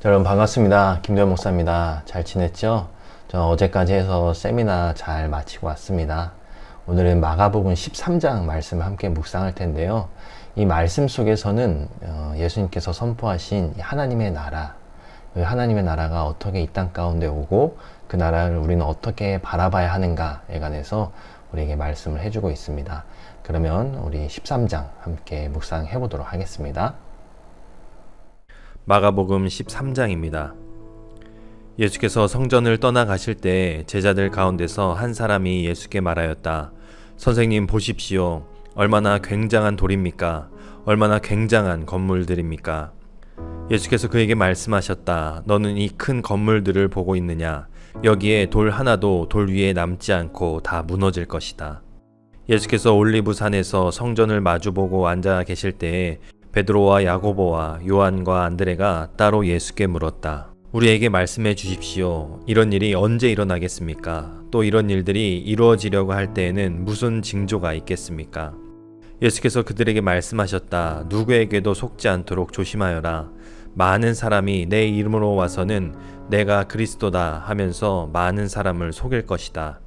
자, 여러분 반갑습니다. 김도현 목사입니다. 잘 지냈죠? 저는 어제까지 해서 세미나 잘 마치고 왔습니다. 오늘은 마가복음 13장 말씀을 함께 묵상할 텐데요. 이 말씀 속에서는 예수님께서 선포하신 하나님의 나라, 하나님의 나라가 어떻게 이 땅 가운데 오고 그 나라를 우리는 어떻게 바라봐야 하는가에 관해서 우리에게 말씀을 해주고 있습니다. 그러면 우리 13장 함께 묵상해 보도록 하겠습니다. 마가복음 13장입니다. 예수께서 성전을 떠나가실 때 제자들 가운데서 한 사람이 예수께 말하였다. 선생님 보십시오. 얼마나 굉장한 돌입니까? 얼마나 굉장한 건물들입니까? 예수께서 그에게 말씀하셨다. 너는 이 큰 건물들을 보고 있느냐? 여기에 돌 하나도 돌 위에 남지 않고 다 무너질 것이다. 예수께서 올리브산에서 성전을 마주보고 앉아 계실 때에 베드로와 야고보와 요한과 안드레가 따로 예수께 물었다. 우리에게 말씀해 주십시오. 이런 일이 언제 일어나겠습니까? 또 이런 일들이 이루어지려고 할 때에는 무슨 징조가 있겠습니까? 예수께서 그들에게 말씀하셨다. 누구에게도 속지 않도록 조심하여라. 많은 사람이 내 이름으로 와서는 내가 그리스도다 하면서 많은 사람을 속일 것이다.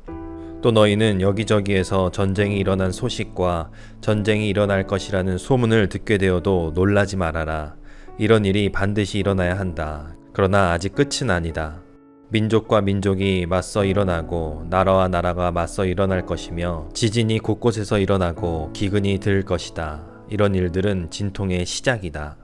또 너희는 여기저기에서 전쟁이 일어난 소식과 전쟁이 일어날 것이라는 소문을 듣게 되어도 놀라지 말아라. 이런 일이 반드시 일어나야 한다. 그러나 아직 끝은 아니다. 민족과 민족이 맞서 일어나고 나라와 나라가 맞서 일어날 것이며 지진이 곳곳에서 일어나고 기근이 들 것이다. 이런 일들은 진통의 시작이다.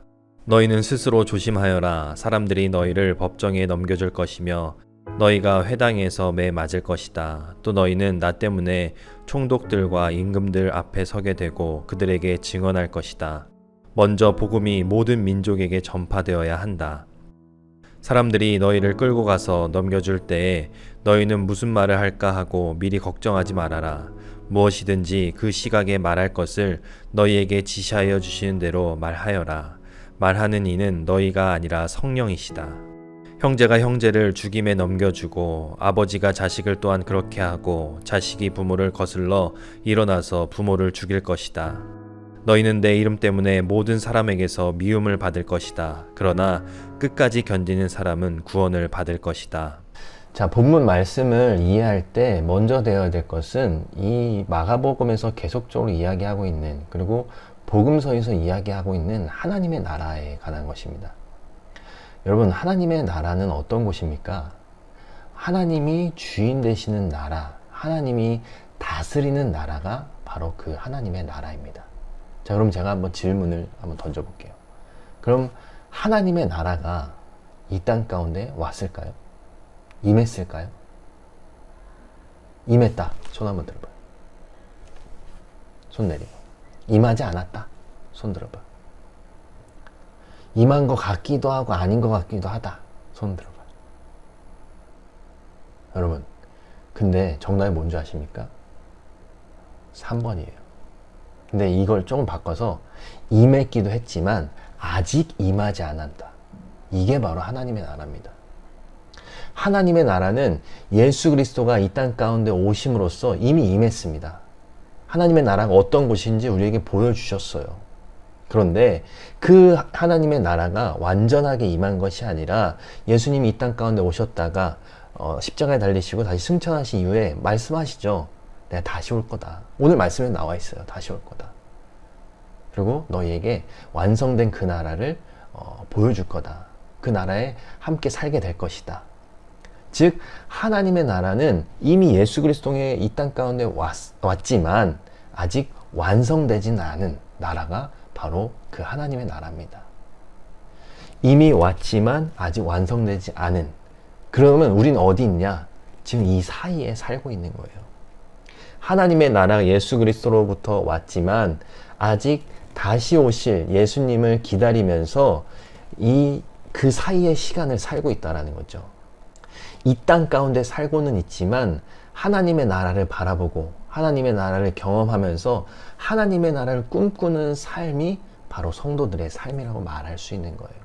너희는 스스로 조심하여라. 사람들이 너희를 법정에 넘겨줄 것이며 너희가 회당에서 매 맞을 것이다. 또 너희는 나 때문에 총독들과 임금들 앞에 서게 되고 그들에게 증언할 것이다. 먼저 복음이 모든 민족에게 전파되어야 한다. 사람들이 너희를 끌고 가서 넘겨줄 때에 너희는 무슨 말을 할까 하고 미리 걱정하지 말아라. 무엇이든지 그 시각에 말할 것을 너희에게 지시하여 주시는 대로 말하여라. 말하는 이는 너희가 아니라 성령이시다. 형제가 형제를 죽임에 넘겨주고 아버지가 자식을 또한 그렇게 하고 자식이 부모를 거슬러 일어나서 부모를 죽일 것이다. 너희는 내 이름 때문에 모든 사람에게서 미움을 받을 것이다. 그러나 끝까지 견디는 사람은 구원을 받을 것이다. 자, 본문 말씀을 이해할 때 먼저 되어야 될 것은 이 마가복음에서 계속적으로 이야기하고 있는, 그리고 복음서에서 이야기하고 있는 하나님의 나라에 관한 것입니다. 여러분, 하나님의 나라는 어떤 곳입니까? 하나님이 주인 되시는 나라, 하나님이 다스리는 나라가 바로 그 하나님의 나라입니다. 자, 그럼 제가 한번 질문을 한번 던져볼게요. 그럼 하나님의 나라가 이 땅 가운데 왔을까요? 임했을까요? 임했다. 손 한번 들어봐요. 손 내리고. 임하지 않았다. 손 들어봐. 임한 것 같기도 하고 아닌 것 같기도 하다. 손 들어봐. 여러분, 근데 정답이 뭔지 아십니까? 3번이에요. 근데 이걸 조금 바꿔서 임했기도 했지만 아직 임하지 않았다. 이게 바로 하나님의 나라입니다. 하나님의 나라는 예수 그리스도가 이 땅 가운데 오심으로써 이미 임했습니다. 하나님의 나라가 어떤 곳인지 우리에게 보여주셨어요. 그런데 그 하나님의 나라가 완전하게 임한 것이 아니라 예수님이 이 땅 가운데 오셨다가 십자가에 달리시고 다시 승천하신 이후에 말씀하시죠. 내가 다시 올 거다. 오늘 말씀에 나와 있어요. 다시 올 거다. 그리고 너희에게 완성된 그 나라를 보여줄 거다. 그 나라에 함께 살게 될 것이다. 즉 하나님의 나라는 이미 예수 그리스도의 이 땅 가운데 왔지만 아직 완성되진 않은 나라가 바로 그 하나님의 나라입니다. 이미 왔지만 아직 완성되지 않은, 그러면 우리는 어디 있냐? 지금 이 사이에 살고 있는 거예요. 하나님의 나라가 예수 그리스도로부터 왔지만 아직 다시 오실 예수님을 기다리면서 그 사이의 시간을 살고 있다는 거죠. 이 땅 가운데 살고는 있지만 하나님의 나라를 바라보고 하나님의 나라를 경험하면서 하나님의 나라를 꿈꾸는 삶이 바로 성도들의 삶이라고 말할 수 있는 거예요.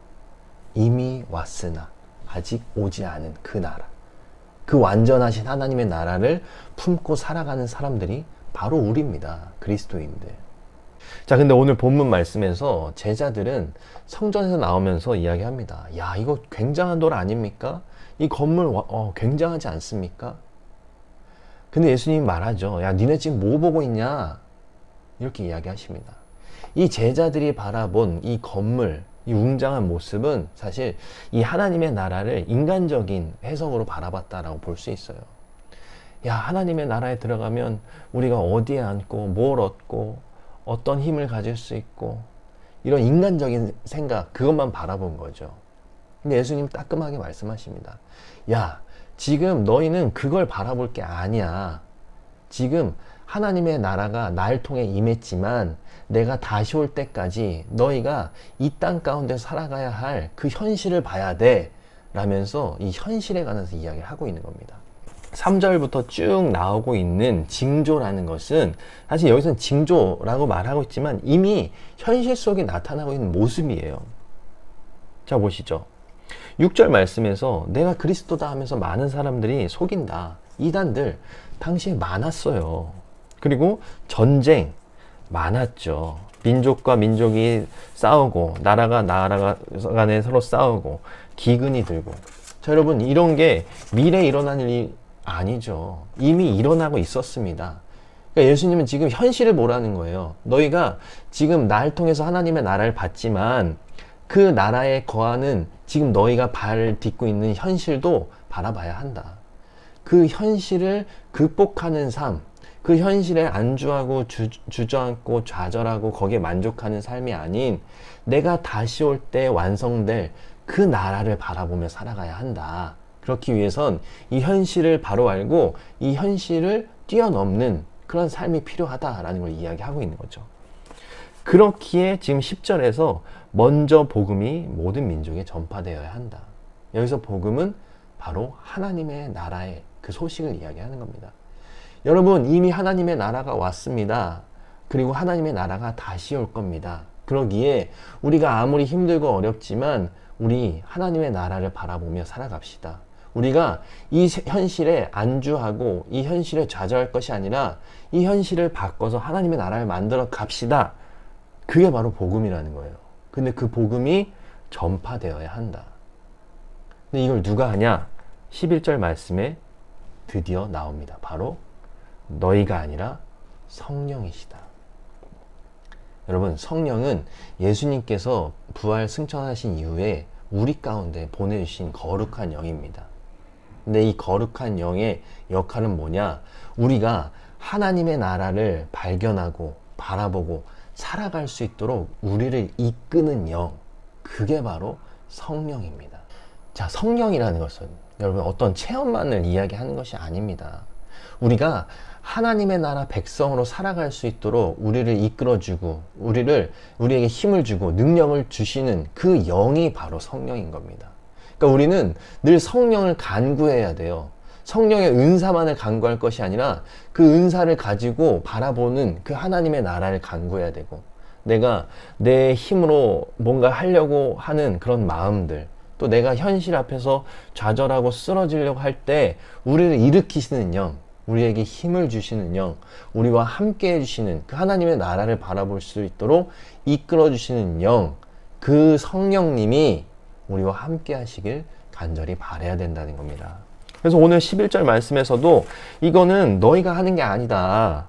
이미 왔으나 아직 오지 않은 그 나라, 그 완전하신 하나님의 나라를 품고 살아가는 사람들이 바로 우리입니다. 그리스도인들. 자, 근데 오늘 본문 말씀에서 제자들은 성전에서 나오면서 이야기합니다. 야, 이거 굉장한 돌 아닙니까? 이 건물 굉장하지 않습니까? 근데 예수님이 말하죠. 야, 니네 지금 뭐 보고 있냐? 이렇게 이야기하십니다. 이 제자들이 바라본 이 건물, 이 웅장한 모습은 사실 이 하나님의 나라를 인간적인 해석으로 바라봤다라고 볼 수 있어요. 야, 하나님의 나라에 들어가면 우리가 어디에 앉고 뭘 얻고 어떤 힘을 가질 수 있고 이런 인간적인 생각, 그것만 바라본 거죠. 근데 예수님 따끔하게 말씀하십니다. 야, 지금 너희는 그걸 바라볼 게 아니야. 지금 하나님의 나라가 날 통해 임했지만 내가 다시 올 때까지 너희가 이 땅 가운데 살아가야 할 그 현실을 봐야 돼 라면서 이 현실에 관해서 이야기를 하고 있는 겁니다. 3절부터 쭉 나오고 있는 징조라는 것은 사실 여기서는 징조라고 말하고 있지만 이미 현실 속에 나타나고 있는 모습이에요. 자, 보시죠. 6절 말씀에서 내가 그리스도다 하면서 많은 사람들이 속인다. 이단들 당시에 많았어요. 그리고 전쟁 많았죠. 민족과 민족이 싸우고 나라가 간에 서로 싸우고 기근이 들고. 자, 여러분, 이런 게 미래에 일어날 일이 아니죠. 이미 일어나고 있었습니다. 그러니까 예수님은 지금 현실을 보라는 거예요. 너희가 지금 날 통해서 하나님의 나라를 받지만 그 나라에 거하는 지금 너희가 발 딛고 있는 현실도 바라봐야 한다. 그 현실을 극복하는 삶, 그 현실에 안주하고 주저앉고 좌절하고 거기에 만족하는 삶이 아닌 내가 다시 올 때 완성될 그 나라를 바라보며 살아가야 한다. 그렇기 위해선 이 현실을 바로 알고 이 현실을 뛰어넘는 그런 삶이 필요하다라는 걸 이야기하고 있는 거죠. 그렇기에 지금 10절에서 먼저 복음이 모든 민족에 전파되어야 한다. 여기서 복음은 바로 하나님의 나라의 그 소식을 이야기하는 겁니다. 여러분, 이미 하나님의 나라가 왔습니다. 그리고 하나님의 나라가 다시 올 겁니다. 그러기에 우리가 아무리 힘들고 어렵지만 우리 하나님의 나라를 바라보며 살아갑시다. 우리가 이 현실에 안주하고 이 현실에 좌절할 것이 아니라 이 현실을 바꿔서 하나님의 나라를 만들어 갑시다. 그게 바로 복음이라는 거예요. 근데 그 복음이 전파되어야 한다. 근데 이걸 누가 하냐? 11절 말씀에 드디어 나옵니다. 바로 너희가 아니라 성령이시다. 여러분, 성령은 예수님께서 부활 승천하신 이후에 우리 가운데 보내주신 거룩한 영입니다. 근데 이 거룩한 영의 역할은 뭐냐? 우리가 하나님의 나라를 발견하고 바라보고 살아갈 수 있도록 우리를 이끄는 영, 그게 바로 성령입니다. 자, 성령이라는 것은 여러분 어떤 체험만을 이야기하는 것이 아닙니다. 우리가 하나님의 나라 백성으로 살아갈 수 있도록 우리를 이끌어주고 우리에게 힘을 주고 능력을 주시는 그 영이 바로 성령인 겁니다. 그러니까 우리는 늘 성령을 간구해야 돼요. 성령의 은사만을 간구할 것이 아니라 그 은사를 가지고 바라보는 그 하나님의 나라를 간구해야 되고, 내가 내 힘으로 뭔가 하려고 하는 그런 마음들, 또 내가 현실 앞에서 좌절하고 쓰러지려고 할 때 우리를 일으키시는 영, 우리에게 힘을 주시는 영, 우리와 함께 해주시는 그 하나님의 나라를 바라볼 수 있도록 이끌어 주시는 영, 그 성령님이 우리와 함께 하시길 간절히 바라야 된다는 겁니다. 그래서 오늘 11절 말씀에서도 이거는 너희가 하는 게 아니다.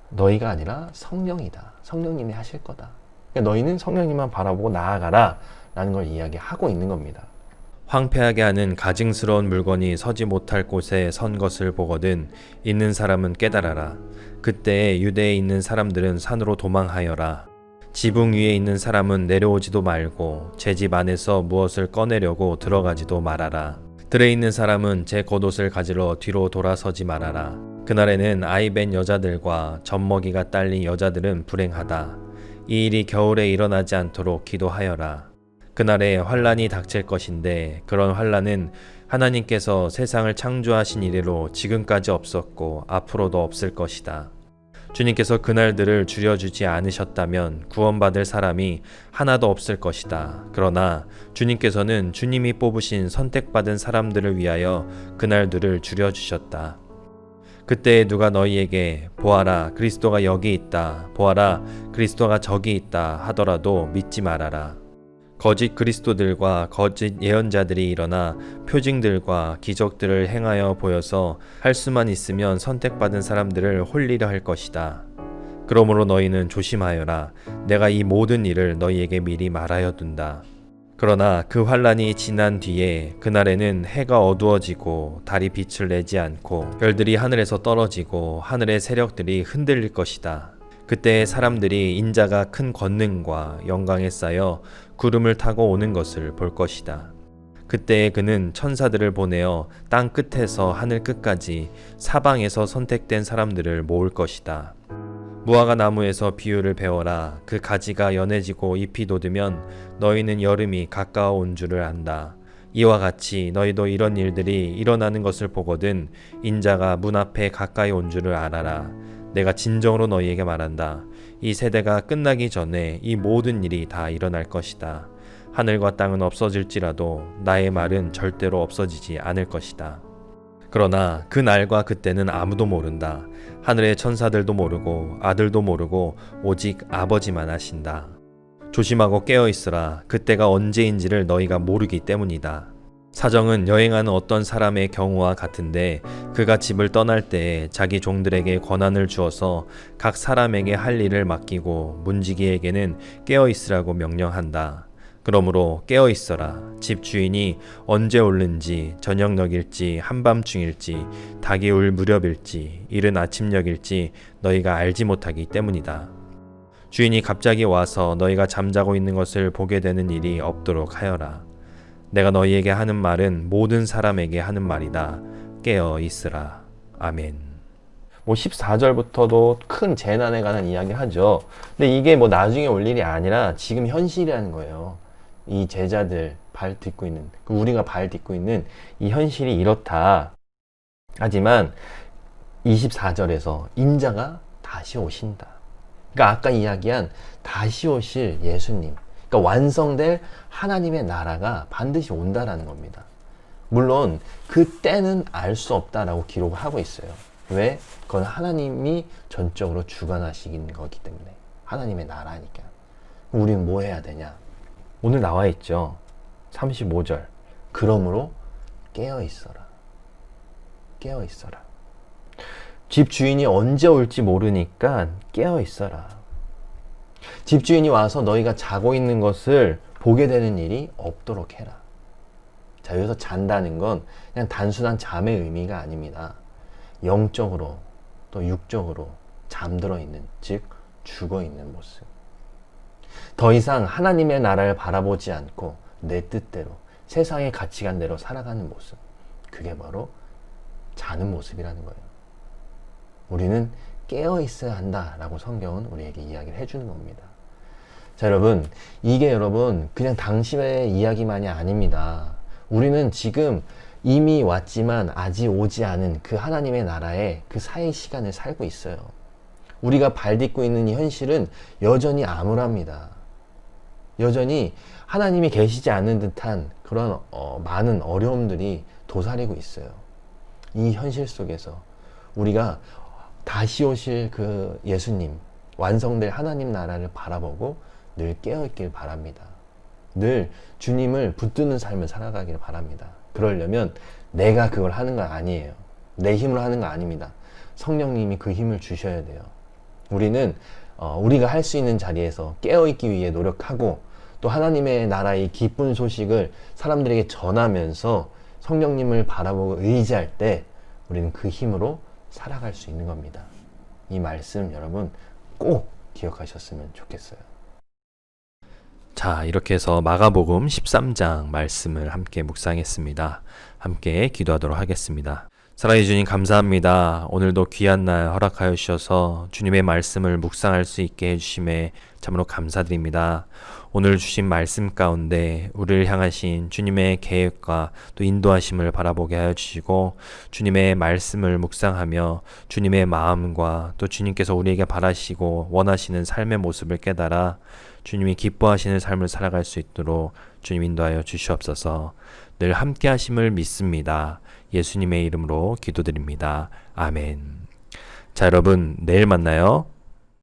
너희가 아니라 성령이다. 성령님이 하실 거다. 그러니까 너희는 성령님만 바라보고 나아가라 라는 걸 이야기하고 있는 겁니다. 황폐하게 하는 가증스러운 물건이 서지 못할 곳에 선 것을 보거든 있는 사람은 깨달아라. 그때 유대에 있는 사람들은 산으로 도망하여라. 지붕 위에 있는 사람은 내려오지도 말고 제 집 안에서 무엇을 꺼내려고 들어가지도 말아라. 들에 있는 사람은 제 겉옷을 가지러 뒤로 돌아서지 말아라. 그날에는 아이 뵌 여자들과 젖먹이가 딸린 여자들은 불행하다. 이 일이 겨울에 일어나지 않도록 기도하여라. 그날에 환란이 닥칠 것인데 그런 환란은 하나님께서 세상을 창조하신 이래로 지금까지 없었고 앞으로도 없을 것이다. 주님께서 그날들을 줄여주지 않으셨다면 구원받을 사람이 하나도 없을 것이다. 그러나 주님께서는 주님이 뽑으신 선택받은 사람들을 위하여 그날들을 줄여주셨다. 그때 누가 너희에게 보아라 그리스도가 여기 있다 보아라 그리스도가 저기 있다 하더라도 믿지 말아라. 거짓 그리스도들과 거짓 예언자들이 일어나 표징들과 기적들을 행하여 보여서 할 수만 있으면 선택받은 사람들을 홀리려 할 것이다. 그러므로 너희는 조심하여라. 내가 이 모든 일을 너희에게 미리 말하여 둔다. 그러나 그 환란이 지난 뒤에 그날에는 해가 어두워지고 달이 빛을 내지 않고 별들이 하늘에서 떨어지고 하늘의 세력들이 흔들릴 것이다. 그때 사람들이 인자가 큰 권능과 영광에 쌓여 구름을 타고 오는 것을 볼 것이다. 그때 그는 천사들을 보내어 땅 끝에서 하늘 끝까지 사방에서 선택된 사람들을 모을 것이다. 무화과 나무에서 비유를 배워라. 그 가지가 연해지고 잎이 돋으면 너희는 여름이 가까워 온 줄을 안다. 이와 같이 너희도 이런 일들이 일어나는 것을 보거든 인자가 문 앞에 가까이 온 줄을 알아라. 내가 진정으로 너희에게 말한다. 이 세대가 끝나기 전에 이 모든 일이 다 일어날 것이다. 하늘과 땅은 없어질지라도 나의 말은 절대로 없어지지 않을 것이다. 그러나 그 날과 그때는 아무도 모른다. 하늘의 천사들도 모르고 아들도 모르고 오직 아버지만 아신다. 조심하고 깨어있으라. 그때가 언제인지를 너희가 모르기 때문이다. 사정은 여행하는 어떤 사람의 경우와 같은데 그가 집을 떠날 때에 자기 종들에게 권한을 주어서 각 사람에게 할 일을 맡기고 문지기에게는 깨어있으라고 명령한다. 그러므로 깨어있어라. 집 주인이 언제 오는지 저녁녘일지 한밤중일지 닭이 울 무렵일지 이른 아침녘일지 너희가 알지 못하기 때문이다. 주인이 갑자기 와서 너희가 잠자고 있는 것을 보게 되는 일이 없도록 하여라. 내가 너희에게 하는 말은 모든 사람에게 하는 말이다. 깨어 있으라. 아멘. 14절부터도 큰 재난에 관한 이야기를 하죠. 근데 이게 나중에 올 일이 아니라 지금 현실이라는 거예요. 이 제자들 발 딛고 있는, 우리가 발 딛고 있는 이 현실이 이렇다. 하지만 24절에서 인자가 다시 오신다. 그러니까 아까 이야기한 다시 오실 예수님, 그러니까 완성될 하나님의 나라가 반드시 온다라는 겁니다. 물론 그때는 알 수 없다라고 기록을 하고 있어요. 왜? 그건 하나님이 전적으로 주관하시는 거기 때문에. 하나님의 나라니까. 우리는 뭐 해야 되냐? 오늘 나와 있죠. 35절. 그러므로 깨어 있어라. 깨어 있어라. 집 주인이 언제 올지 모르니까 깨어 있어라. 집 주인이 와서 너희가 자고 있는 것을 보게 되는 일이 없도록 해라. 자, 여기서 잔다는 건 그냥 단순한 잠의 의미가 아닙니다. 영적으로 또 육적으로 잠들어 있는, 즉 죽어 있는 모습. 더 이상 하나님의 나라를 바라보지 않고 내 뜻대로 세상의 가치관대로 살아가는 모습. 그게 바로 자는 모습이라는 거예요. 우리는 깨어 있어야 한다라고 성경은 우리에게 이야기를 해주는 겁니다. 자, 여러분, 이게 여러분 그냥 당시의 이야기만이 아닙니다. 우리는 지금 이미 왔지만 아직 오지 않은 그 하나님의 나라의 그 사이 시간을 살고 있어요. 우리가 발 딛고 있는 이 현실은 여전히 암울합니다. 여전히 하나님이 계시지 않는 듯한 그런 많은 어려움들이 도사리고 있어요. 이 현실 속에서 우리가 다시 오실 그 예수님, 완성될 하나님 나라를 바라보고 늘 깨어있길 바랍니다. 늘 주님을 붙드는 삶을 살아가길 바랍니다. 그러려면 내가 그걸 하는 건 아니에요. 내 힘으로 하는 거 아닙니다. 성령님이 그 힘을 주셔야 돼요. 우리는 우리가 할 수 있는 자리에서 깨어있기 위해 노력하고 또 하나님의 나라의 기쁜 소식을 사람들에게 전하면서 성령님을 바라보고 의지할 때 우리는 그 힘으로 살아갈 수 있는 겁니다. 이 말씀 여러분 꼭 기억하셨으면 좋겠어요. 자, 이렇게 해서 마가복음 13장 말씀을 함께 묵상했습니다. 함께 기도하도록 하겠습니다. 사랑해 주님 감사합니다. 오늘도 귀한 날 허락하여 주셔서 주님의 말씀을 묵상할 수 있게 해주심에 참으로 감사드립니다. 오늘 주신 말씀 가운데 우리를 향하신 주님의 계획과 또 인도하심을 바라보게 하여 주시고 주님의 말씀을 묵상하며 주님의 마음과 또 주님께서 우리에게 바라시고 원하시는 삶의 모습을 깨달아 주님이 기뻐하시는 삶을 살아갈 수 있도록 주님 인도하여 주시옵소서. 늘 함께 하심을 믿습니다. 예수님의 이름으로 기도드립니다. 아멘. 자, 여러분, 내일 만나요.